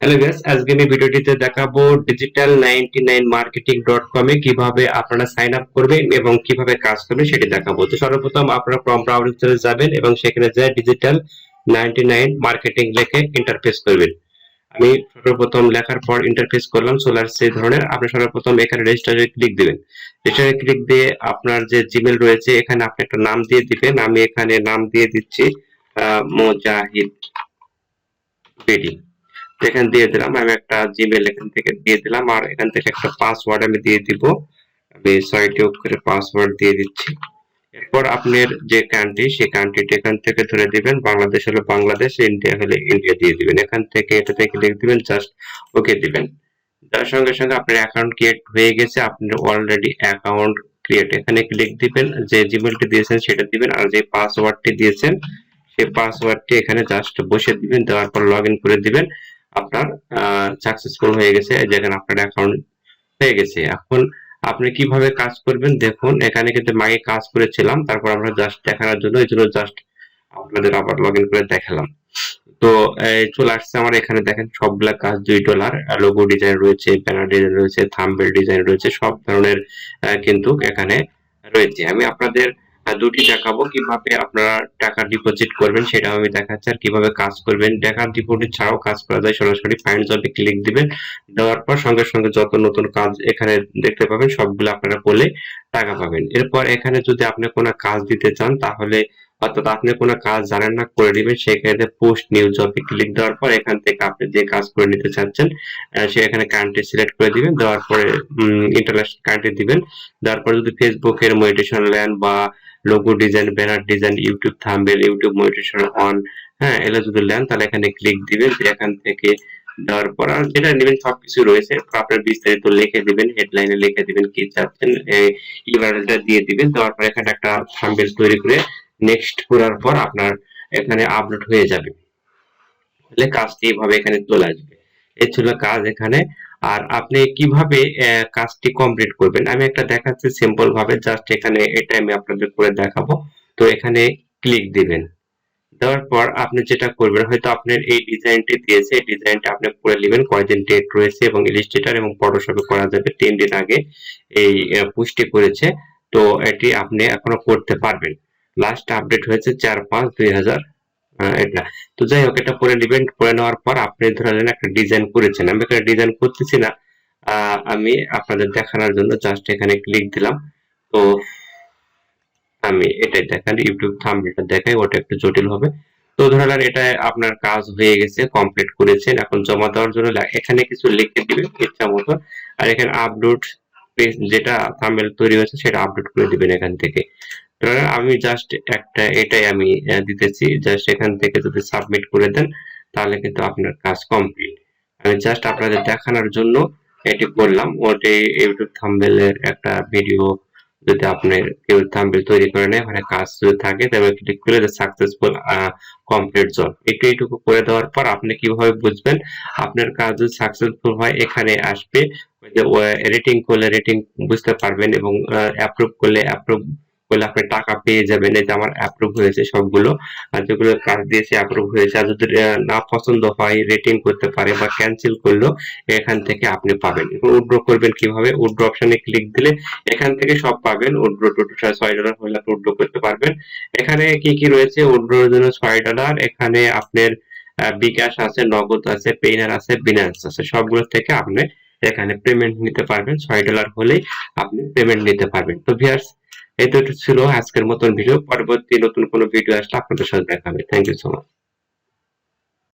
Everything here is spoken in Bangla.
হ্যালো গাইস, আজকে আমি ভিডিওটিতে দেখাবো digital99marketing.com এ কিভাবে আপনারা সাইন আপ করবেন এবং কিভাবে কাজ করবেন সেটি দেখাবো। তো সর্বপ্রথম আপনারা ক্রোম ব্রাউজারে যাবেন এবং সেখানে যে ডিজিটাল 99 মার্কেটিং লিখে ইন্টারফেস করবেন। আমি সর্বপ্রথম লেখার পর ইন্টারফেস করলাম, চলে আসছে এই ধরনের। আপনি সর্বপ্রথম এখানে রেজিস্টারে ক্লিক দিবেন। রেজিস্টারে ক্লিক দিয়ে আপনার যে জিমেল রয়েছে এখানে আপনি একটা নাম দিয়ে দিবেন। আমি এখানে নাম দিয়ে দিচ্ছি মোজাহিদ বিডি। এখানে দিয়ে দিলাম, আমি একটা জিমেল এখান থেকে দিয়ে দিলাম, আর এখান থেকে একটা পাসওয়ার্ড আমি দিয়ে দিব। আমি 6টি অক্ষরের পাসওয়ার্ড দিয়ে দিচ্ছি। এরপর আপনার যে কান্ট্রি সেই কান্ট্রিটা এখান থেকে ধরে দিবেন। বাংলাদেশ হলে বাংলাদেশ, ইন্ডিয়া হলে ইন্ডিয়া দিয়ে দিবেন। এখান থেকে এটাতে ক্লিক দিবেন, জাস্ট ওকে দিবেন। তার সঙ্গে সঙ্গে আপনার অ্যাকাউন্ট ক্রিয়েট হয়ে গেছে। আপনার অলরেডি অ্যাকাউন্ট ক্রিয়েট, এখানে ক্লিক দিবেন, যে জিমেলটি দিয়েছেন সেটা দিবেন, আর যে পাসওয়ার্ডটি দিয়েছেন সেই পাসওয়ার্ডটি এখানে জাস্ট বসে দিবেন। দেওয়ার পর লগ ইন করে দিবেন। আপনার সাকসেসফুল হয়ে গেছে, যেখানে আপনার অ্যাকাউন্ট হয়ে গেছে। এখন আপনি কিভাবে কাজ করবেন দেখুন, এখানে কিন্তু আগে কাজ করেছিলাম, তারপর আমরা জাস্ট দেখানোর জন্য এই জন্য জাস্ট আপনাদের আবার লগ ইন করে দেখালাম। তো চলে আসছে আমার এখানে, দেখেন সবগুলা কাজ $2, লোগো ডিজাইন রয়েছে, ব্যানার ডিজাইন রয়েছে, থাম্বনেল ডিজাইন রয়েছে, সব ধরনের কিন্তু এখানে রয়েছে। আমি আপনাদের দুটি দেখাবো কিভাবে আপনারা টাকা ডিপোজিট করবেন সেটা আমি দেখাচ্ছি, আর কিভাবে কাজ করবেন। টাকা ডিপোজিট ছাড়াও কাজ করা যায়। সরাসরি ফাইন্ড জবে ক্লিক দিবেন, দেওয়ার পর সঙ্গে সঙ্গে যত নতুন কাজ এখানে দেখতে পাবেন সবগুলো আপনারা করলে টাকা পাবেন। এরপর এখানে যদি আপনি কোনো কাজ দিতে চান, তাহলে অর্থাৎ আপনি কোনো কাজ জানেন না, করে দিবেন, সেক্ষেত্রে পোস্ট নিউ জবে ক্লিক দেওয়ার পর এখান থেকে আপনি যে কাজ করে নিতে চাচ্ছেন সে এখানে কান্ট্রি সিলেক্ট করে দিবেন। দেওয়ার পরে ইন্টারন্যাশনাল কান্ট্রি দিবেন। দেওয়ার পরে যদি ফেসবুকের মনিটাইজেশন নেন বা logo design, banner design, YouTube thumbnail, YouTube monetization on, হ্যাঁ এগুলো যদি নেন তাহলে এখানে ক্লিক দিবেন। এখান থেকে দেওয়ার পর আর যেটা নেবেন সবকিছু রয়েছে, আপনার বিস্তারিত লিখে দিবেন, হেডলাইনে লিখে দিবেন কি চাচ্ছেন, ইউআরএলটা দিয়ে দিবেন। দেওয়ার পর এখানে একটা থাম্বনেল তৈরি করে নেক্সট করার পর আপনার এখানে আপলোড হয়ে যাবে। তাহলে কাজটি এভাবে এখানে চলে আসবে। এই ছিল কাজ এখানে। আর আপনি কিভাবে কাজটি কমপ্লিট করবেন আমি একটা দেখাচ্ছি সিম্পল ভাবে, জাস্ট এখানে এটা আমি আপনাদের করে দেখাবো। তো এখানে ক্লিক দিবেন। দেওয়ার পর আপনি যেটা করবেন, হয়তো আপনার এই ডিজাইনটি দিয়েছে, এই ডিজাইনটা আপনি করে নেবেন, কয়দিন ডেট রয়েছে এবং ইলাস্ট্রেটর এবং ফটোশপে করা যাবে। 3 দিন আগে এই পুষ্টি করেছে, তো এটি আপনি এখনো করতে পারবেন। লাস্ট আপডেট হয়েছে 4/5/2000 এটা। তো যাই হোক, এটা করে নেবেন। করে নেওয়ার পর আপনি ধরেন একটা ডিজাইন করেছেন, আমি এখানে ডিজাইন করতেছি না, আমি আপনাদের দেখানোর জন্য জাস্ট এখানে ক্লিক দিলাম। তো আমি এটাই দেখান, ইউটিউব থাম্বনেলটা দেখাই, ওটা একটু জটিল হবে। তো ধরে নেন এটা আপনার কাজ হয়ে গেছে, কমপ্লিট করেছেন। এখন জমা দেওয়ার জন্য এখানে কিছু লিখে দিবেন ইচ্ছা মতো, আর এখানে আপলোড পেজ যেটা থাম্বনেল তৈরি হয়েছে সেটা আপলোড করে দিবেন এখান থেকে। আমি জাস্ট একটা এটাই আমি দিতেছি, জাস্ট এখান থেকে যদি সাবমিট করে দেন তাহলে কিন্তু আপনার কাজ কমপ্লিট। আমি জাস্ট আপনাদের দেখানোর জন্য এটি করলাম। ওটাই ইউটিউব থাম্বনেলের একটা ভিডিও, যদি আপনি কেউ থাম্বনেল তৈরি করে নেয়, ওখানে কাজ যদি থাকে তবে ক্লিক করে সাকসেসফুল কমপ্লিট জব, এইটুকু করে দেওয়ার পর আপনি কিভাবে বুঝবেন আপনার কাজ যদি সাকসেসফুল হয়, এখানে আসবে রেটিং করলে রেটিং বুঝতে পারবেন, এবং অ্যাপ্রুভ করলে অ্যাপ্রুভ করলে আপনি টাকা পেয়ে যাবেন। এই যে আমার অ্যাপ্রুভ হয়েছে সবগুলো, আর যেগুলো কাজ দিয়েছে অ্যাপ্রুভ হয়েছে। আর যদি না পছন্দ হয়, রেটিং করতে পারে বা ক্যান্সেল করলো, এখান থেকে আপনি পাবেন। উইথড্র করবেন কিভাবে, উইথড্র অপশনে ক্লিক দিলে এখান থেকে সব পাবেন। উইথড্র $6 হলে আপনি উইথড্র করতে পারবেন। এখানে কি কি রয়েছে উইথড্রর জন্য $6, এখানে আপনার বিকাশ আছে, নগদ আছে, পেইনার আছে, বিনান্স আছে, সবগুলো থেকে আপনি এখানে পেমেন্ট নিতে পারবেন। $6 হলেই আপনি পেমেন্ট নিতে পারবেন। তো ভিউয়ার্স, এই তো ছিল আজকের মতন ভিডিও। পরবর্তী নতুন কোনো ভিডিও আসলে আপনাদের সাথে দেখা হবে। Thank you so much.